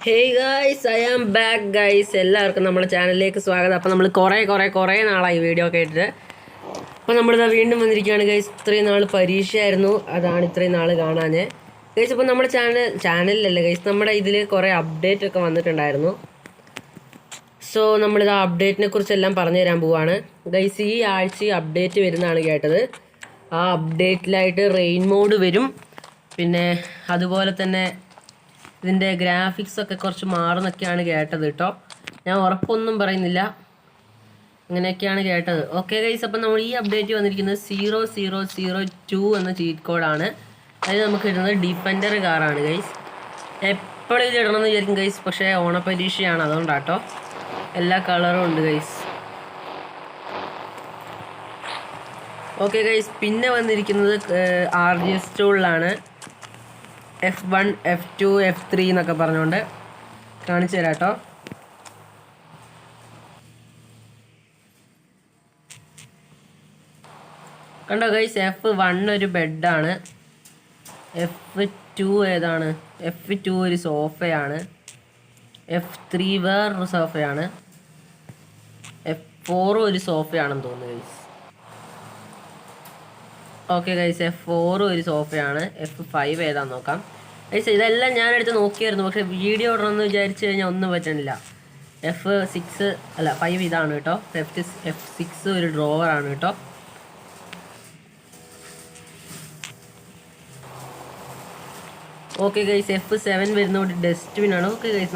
Hey guys, I am back guys. എല്ലാവർക്കും നമ്മുടെ ചാനലിലേക്ക് സ്വാഗതം. അപ്പോൾ നമ്മൾ കുറേ നാളായി വീഡിയോ ഒക്കെ ഇട്ടിട്ട്. അപ്പോൾ നമ്മളിതാ വീണ്ടും വന്നിരിക്കുകയാണ് ഗൈസ്. ഇത്രയും നാൾ പരീക്ഷയായിരുന്നു, അതാണ് ഇത്രയും നാൾ കാണാൻ ഗൈസ്. അപ്പോൾ നമ്മുടെ ചാനലിലല്ല ഗൈസ്, നമ്മുടെ ഇതിൽ കുറേ അപ്ഡേറ്റ് ഒക്കെ വന്നിട്ടുണ്ടായിരുന്നു. സോ നമ്മളിത് അപ്ഡേറ്റിനെ കുറിച്ചെല്ലാം പറഞ്ഞു തരാൻ പോവാണ് ഗൈസ്. ഈ ആഴ്ച അപ്ഡേറ്റ് വരുന്നതാണ് കേട്ടത്. ആ അപ്ഡേറ്റിലായിട്ട് റെയിൻ മോഡ് വരും. പിന്നെ അതുപോലെ തന്നെ ഇതിൻ്റെ ഗ്രാഫിക്സ് ഒക്കെ കുറച്ച് മാറുന്നൊക്കെയാണ് കേട്ടത് കേട്ടോ. ഞാൻ ഉറപ്പൊന്നും പറയുന്നില്ല, അങ്ങനെയൊക്കെയാണ് കേട്ടത്. ഓക്കെ ഗൈസ്, അപ്പം നമ്മൾ ഈ അപ്ഡേറ്റ് വന്നിരിക്കുന്നത് 0002 എന്ന ചീറ്റ് കോഡാണ്. അതിൽ നമുക്ക് ഇടുന്നത് ഡിഫൻഡർ കാറാണ് ഗൈസ്. എപ്പോഴും ഇത് ഇടണമെന്ന് വിചാരിക്കും ഗൈസ്, പക്ഷേ ഓണപരീക്ഷയാണ്, അതുകൊണ്ടാട്ടോ. എല്ലാ കളറും ഉണ്ട് ഗൈസ്. ഓക്കെ ഗൈസ്, പിന്നെ വന്നിരിക്കുന്നത് RGS ടൂളിലാണ്. F1 F2 F3 എന്നൊക്കെ പറഞ്ഞുകൊണ്ട് കാണിച്ചു തരാം കേട്ടോ. കണ്ടോ ഗൈസ്, F1 ഒരു ബെഡാണ്, F2 ഏതാണ്, F2 ഒരു സോഫയാണ്, F3 വേറൊരു സോഫയാണ്, F4 ഒരു സോഫയാണെന്ന് തോന്നുന്നു ഗൈസ്. ഓക്കെ ഗൈസ്, F4 ഒരു സോഫയാണ്, F5 ഏതാന്ന് നോക്കാം ഗൈസ്. ഇതെല്ലാം ഞാനെടുത്ത് നോക്കിയായിരുന്നു, പക്ഷേ വീഡിയോ ഇടണമെന്ന് വിചാരിച്ചു കഴിഞ്ഞാൽ ഒന്നും പറ്റണില്ല. F5 ഇതാണ് കേട്ടോ. F6 ഒരു ഡ്രോവറാണ് കേട്ടോ. ഓക്കെ ഗൈസ്, F7 വരുന്നതുകൊണ്ട് ഡസ്റ്റ്ബിനാണ്. Okay guys,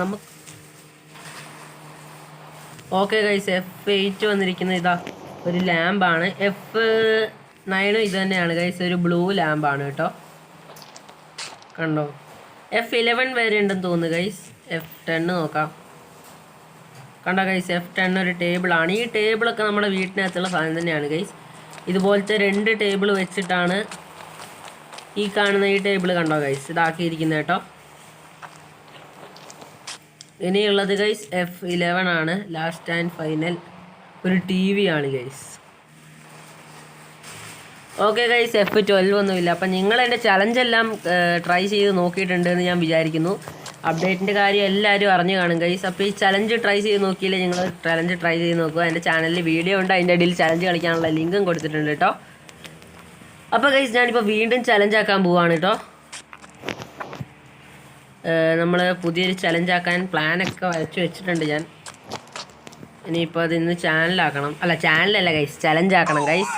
okay guys, F8 വന്നിരിക്കുന്നത് ഇതാ ഒരു ലാമ്പാണ്. F9 ഇത് തന്നെയാണ് ഗൈസ്, ഒരു ബ്ലൂ ലാമ്പാണ് കേട്ടോ. കണ്ടോ, F11 വരെ ഉണ്ടെന്ന് തോന്നുന്നു ഗൈസ്. F10 നോക്കാം. കണ്ടോ ഗൈസ്, F10 ഒരു ടേബിളാണ്. ഈ ടേബിളൊക്കെ നമ്മുടെ വീട്ടിനകത്തുള്ള സാധനം തന്നെയാണ് ഗൈസ്. ഇതുപോലത്തെ 2 ടേബിൾ വെച്ചിട്ടാണ് ഈ കാണുന്ന ഈ ടേബിൾ, കണ്ടോ ഗൈസ്, ഇതാക്കിയിരിക്കുന്നത് കേട്ടോ. ഇനിയുള്ളത് ഗൈസ് F11 ആണ്, ലാസ്റ്റ് ആൻഡ് ഫൈനൽ. ഒരു TV ആണ് ഗൈസ്. ഓക്കെ ഗൈസ്, F12 ഒന്നുമില്ല. അപ്പം നിങ്ങൾ എൻ്റെ ചലഞ്ചെല്ലാം ട്രൈ ചെയ്ത് നോക്കിയിട്ടുണ്ടെന്ന് ഞാൻ വിചാരിക്കുന്നു. അപ്ഡേറ്റിൻ്റെ കാര്യം എല്ലാവരും അറിഞ്ഞു കാണും ഗൈസ്. അപ്പോൾ ഈ ചലഞ്ച് ട്രൈ ചെയ്ത് നോക്കിയില്ലേ, നിങ്ങൾ ചലഞ്ച് ട്രൈ ചെയ്ത് നോക്കുക. എൻ്റെ ചാനലിൽ വീഡിയോ ഉണ്ട്, അതിൻ്റെ ഇടയിൽ ചലഞ്ച് കളിക്കാനുള്ള ലിങ്കും കൊടുത്തിട്ടുണ്ട് കേട്ടോ. അപ്പോൾ ഗൈസ്, ഞാനിപ്പോൾ വീണ്ടും ചലഞ്ചാക്കാൻ പോവാണ് കേട്ടോ. നമ്മൾ പുതിയൊരു ചലഞ്ചാക്കാൻ പ്ലാനൊക്കെ വരച്ച് വെച്ചിട്ടുണ്ട് ഞാൻ. ഇനിയിപ്പോൾ അത് ഇന്ന് ചാനലാക്കണം, ചാനലല്ല ഗൈസ്, ചലഞ്ചാക്കണം ഗൈസ്.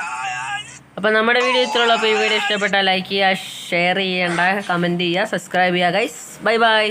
അപ്പോൾ നമ്മുടെ വീഡിയോ ഇത്രയുള്ളൂ. അപ്പോൾ ഈ വീഡിയോ ഇഷ്ടപ്പെട്ടാൽ ലൈക്ക് ചെയ്യുക, ഷെയർ ചെയ്യേണ്ട, കമൻറ്റ് ചെയ്യുക, സബ്സ്ക്രൈബ് ചെയ്യുക ഗൈസ്. Bye bye.